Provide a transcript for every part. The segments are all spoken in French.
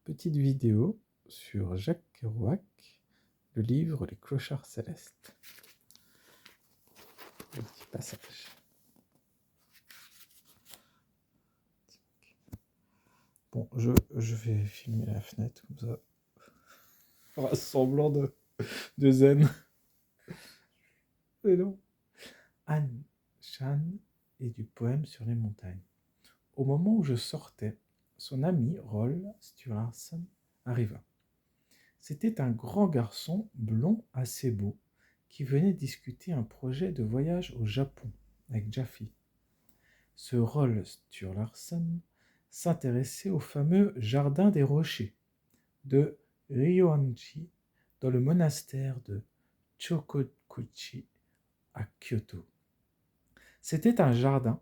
petite vidéo sur Jacques Kerouac, le livre Les Clochards Célestes. Un petit passage. Bon, je vais filmer la fenêtre comme ça. On fera semblant de zen. Mais non. Anne Chan et du poème sur les montagnes. Au moment où je sortais, son ami Roll Stuartson arriva. C'était un grand garçon blond assez beau qui venait discuter un projet de voyage au Japon avec Jaffe. Ce Roll Sturlason s'intéressait au fameux Jardin des Rochers de Ryoanji dans le monastère de Chokokuchi à Kyoto. C'était un jardin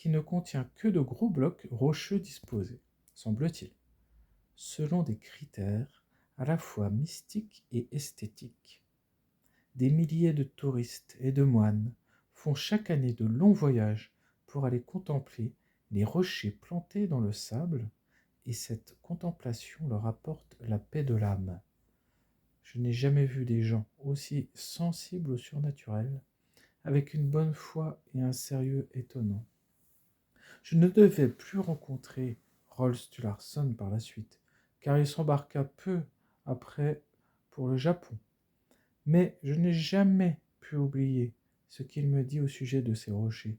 qui ne contient que de gros blocs rocheux disposés, semble-t-il, selon des critères à la fois mystiques et esthétiques. Des milliers de touristes et de moines font chaque année de longs voyages pour aller contempler les rochers plantés dans le sable, et cette contemplation leur apporte la paix de l'âme. Je n'ai jamais vu des gens aussi sensibles au surnaturel, avec une bonne foi et un sérieux étonnant. Je ne devais plus rencontrer Roll Stuartson par la suite, car il s'embarqua peu après pour le Japon. Mais je n'ai jamais pu oublier ce qu'il me dit au sujet de ces rochers,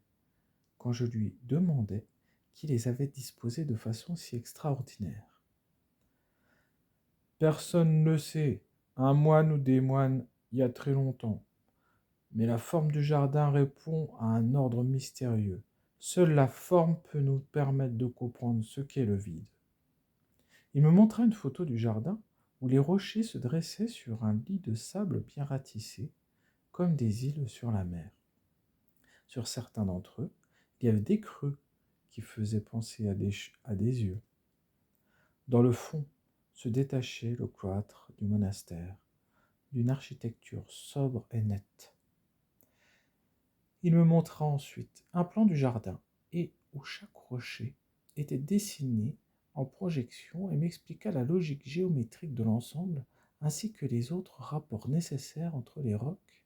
quand je lui demandais qui les avait disposés de façon si extraordinaire. Personne ne le sait, un moine ou des moines il y a très longtemps. Mais la forme du jardin répond à un ordre mystérieux. Seule la forme peut nous permettre de comprendre ce qu'est le vide. Il me montra une photo du jardin où les rochers se dressaient sur un lit de sable bien ratissé, comme des îles sur la mer. Sur certains d'entre eux, il y avait des creux qui faisaient penser à des yeux. Dans le fond se détachait le cloître du monastère, d'une architecture sobre et nette. Il me montra ensuite un plan du jardin et où chaque rocher était dessiné en projection et m'expliqua la logique géométrique de l'ensemble ainsi que les autres rapports nécessaires entre les rocs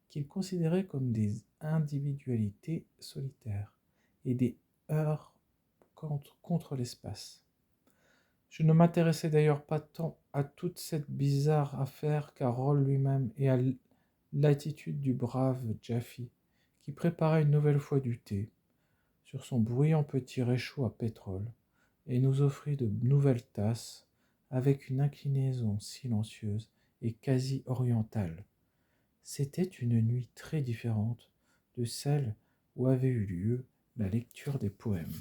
qu'il considérait comme des individualités solitaires et des heurts contre l'espace. Je ne m'intéressais d'ailleurs pas tant à toute cette bizarre affaire qu'à Roll lui-même et à l'attitude du brave Jaffe, qui préparait une nouvelle fois du thé sur son bruyant petit réchaud à pétrole et nous offrit de nouvelles tasses avec une inclinaison silencieuse et quasi orientale. C'était une nuit très différente de celle où avait eu lieu la lecture des poèmes.